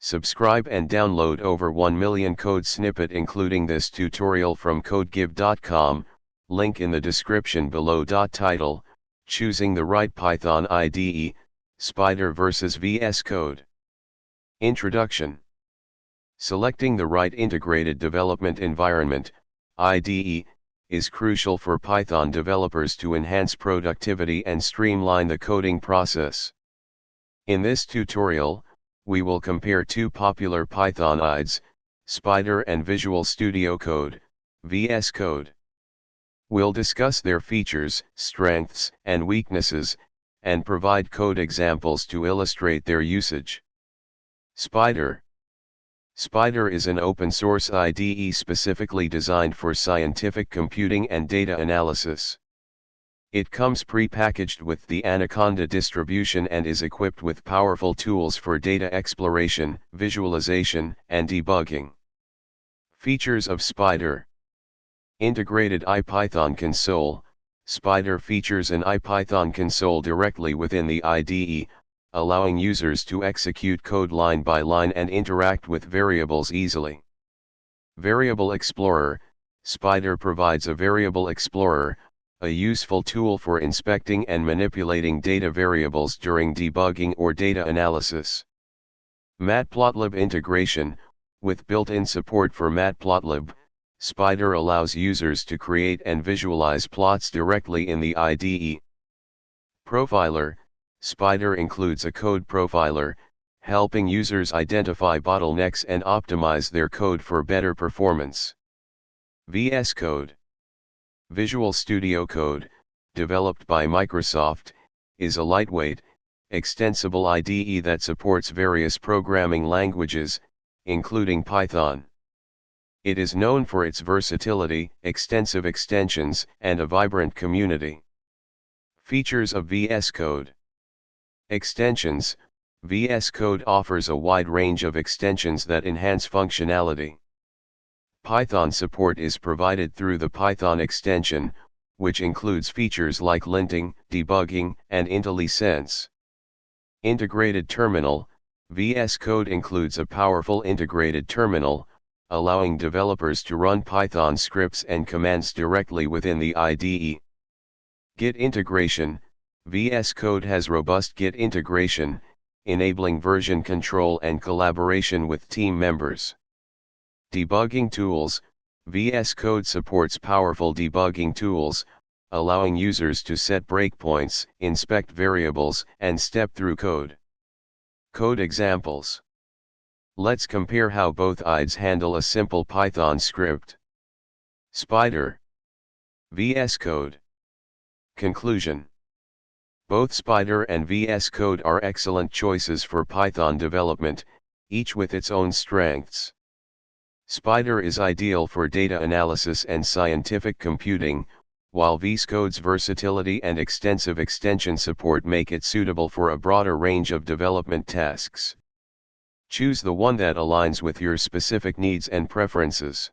Subscribe and download over 1 million code snippet including this tutorial from codegive.com, link in the description below. Title, Choosing the Right Python IDE, Spyder vs VSCode. Introduction. Selecting the right integrated development environment, IDE, is crucial for Python developers to enhance productivity and streamline the coding process. In this tutorial, we will compare two popular Python IDEs, Spyder and Visual Studio Code, VSCode. We'll discuss their features, strengths, and weaknesses, and provide code examples to illustrate their usage. Spyder. Spyder is an open-source IDE specifically designed for scientific computing and data analysis. It comes pre-packaged with the Anaconda distribution and is equipped with powerful tools for data exploration, visualization, and debugging. Features of Spyder. Integrated IPython Console. Spyder features an IPython console directly within the IDE, allowing users to execute code line by line and interact with variables easily. Variable Explorer. Spyder provides a variable explorer, a useful tool for inspecting and manipulating data variables during debugging or data analysis. Matplotlib integration. With built-in support for Matplotlib, Spyder allows users to create and visualize plots directly in the IDE. Profiler. Spyder includes a code profiler, helping users identify bottlenecks and optimize their code for better performance. VSCode. Visual Studio Code, developed by Microsoft, is a lightweight, extensible IDE that supports various programming languages, including Python. It is known for its versatility, extensive extensions, and a vibrant community. Features of VSCode. Extensions. VSCode offers a wide range of extensions that enhance functionality. Python support is provided through the Python extension, which includes features like linting, debugging, and IntelliSense. Integrated terminal. VSCode includes a powerful integrated terminal, allowing developers to run Python scripts and commands directly within the IDE. Git integration. VSCode has robust Git integration, enabling version control and collaboration with team members. Debugging tools. VSCode supports powerful debugging tools, allowing users to set breakpoints, inspect variables, and step through code. Code examples. Let's compare how both IDEs handle a simple Python script. Spyder. VSCode. Conclusion. Both Spyder and VSCode are excellent choices for Python development, each with its own strengths. Spyder is ideal for data analysis and scientific computing, while VSCode's versatility and extensive extension support make it suitable for a broader range of development tasks. Choose the one that aligns with your specific needs and preferences.